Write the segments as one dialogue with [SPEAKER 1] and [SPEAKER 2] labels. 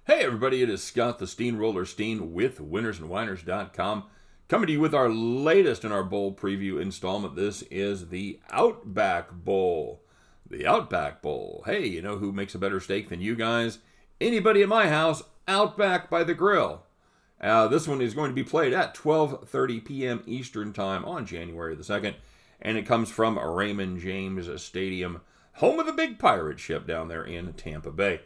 [SPEAKER 1] Hey everybody, it is Scott the Steehnroller Steen with winnersandwhiners.com coming to you with our latest in our bowl preview installment. This is the Outback Bowl. The Outback Bowl. Hey, you know who makes a better steak than you guys? Anybody at my house, Outback by the Grill. This one is going to be played at 12:30 p.m. Eastern Time on January the 2nd, and it comes from Raymond James Stadium, home of the big pirate ship down there in Tampa Bay.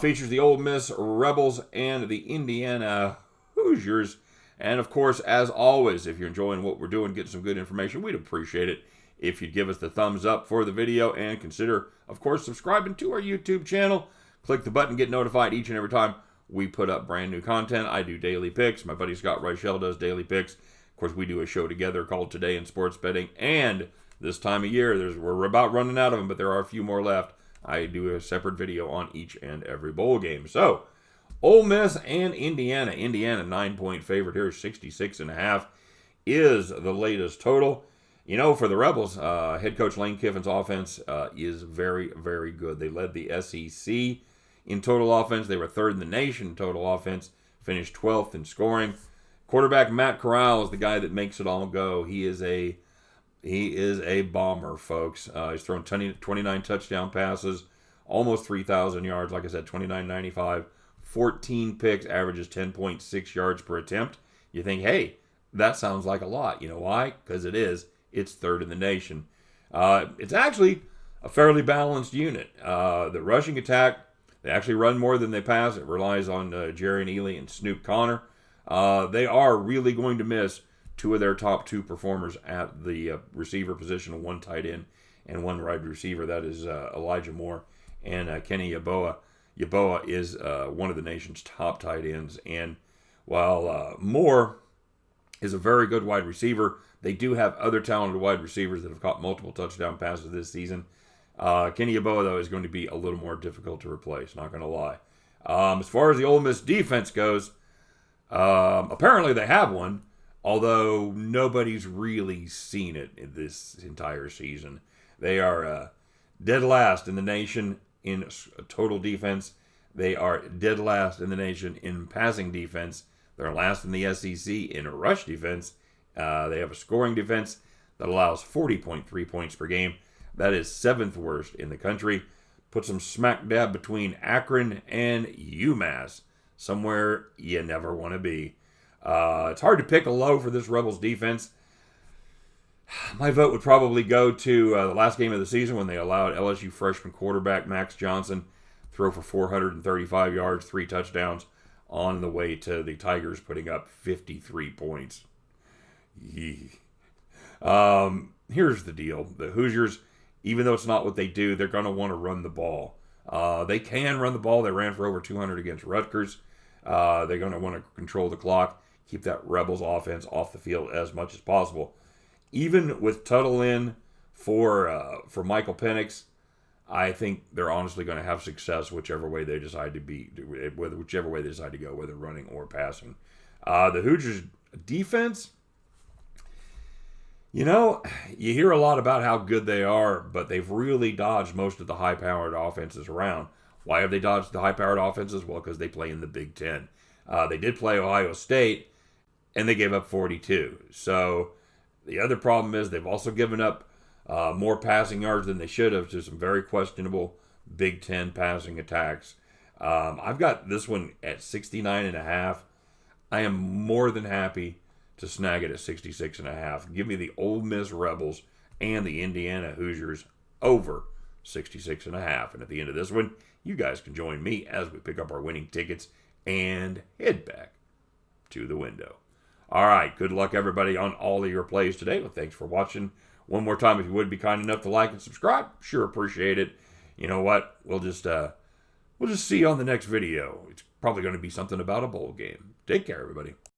[SPEAKER 1] Features the Ole Miss Rebels and the Indiana Hoosiers. And of course, as always, if you're enjoying what we're doing, getting some good information, we'd appreciate it if you'd give us the thumbs up for the video and consider, of course, subscribing to our YouTube channel. Click the button, get notified each and every time we put up brand new content. I do daily picks. My buddy Scott Reichel does daily picks. Of course, we do a show together called Today in Sports Betting. And this time of year, we're about running out of them, but there are a few more left. I do a separate video on each and every bowl game. So, Ole Miss and Indiana. Indiana 9-point favorite here, 66.5 is the latest total. You know, for the Rebels, head coach Lane Kiffin's offense is very, very good. They led the SEC in total offense. They were third in the nation in total offense, finished 12th in scoring. Quarterback Matt Corral is the guy that makes it all go. He is a bomber, folks. He's thrown 29 touchdown passes, almost 3,000 yards. Like I said, 29.95, 14 picks, averages 10.6 yards per attempt. You think, hey, that sounds like a lot. You know why? Because it is. It's third in the nation. It's actually a fairly balanced unit. The rushing attack, they actually run more than they pass. It relies on Jerry Ely and Snoop Connor. They are really going to miss two of their top two performers at the receiver position, one tight end and one wide receiver. That is Elijah Moore and Kenny Yeboah. Yeboah is one of the nation's top tight ends. And while Moore is a very good wide receiver, they do have other talented wide receivers that have caught multiple touchdown passes this season. Kenny Yeboah, though, is going to be a little more difficult to replace, not going to lie. As far as the Ole Miss defense goes, apparently they have one, although nobody's really seen it in this entire season. They are dead last in the nation in total defense. They are dead last in the nation in passing defense. They're last in the SEC in rush defense. They have a scoring defense that allows 40.3 points per game. That is 7th worst in the country. Puts them smack dab between Akron and UMass, somewhere you never want to be. It's hard to pick a low for this Rebels defense. My vote would probably go to the last game of the season when they allowed LSU freshman quarterback Max Johnson throw for 435 yards, 3 touchdowns, on the way to the Tigers putting up 53 points. Here's the deal. The Hoosiers, even though it's not what they do, they're going to want to run the ball. They can run the ball. They ran for over 200 against Rutgers. They're going to want to control the clock, keep that Rebels offense off the field as much as possible. Even with Tuttle in for Michael Penix, I think they're honestly going to have success whichever way they decide to go, whether running or passing. The Hoosiers defense, you know, you hear a lot about how good they are, but they've really dodged most of the high-powered offenses around. Why have they dodged the high-powered offenses? Well, because they play in the Big Ten. They did play Ohio State, and they gave up 42. So the other problem is they've also given up more passing yards than they should have to some very questionable Big Ten passing attacks. I've got this one at 69.5. I am more than happy to snag it at 66.5. Give me the Ole Miss Rebels and the Indiana Hoosiers over 66.5. And at the end of this one, you guys can join me as we pick up our winning tickets and head back to the window. All right, good luck, everybody, on all of your plays today. Well, thanks for watching. One more time, if you would be kind enough to like and subscribe, sure appreciate it. You know what? We'll just see you on the next video. It's probably going to be something about a bowl game. Take care, everybody.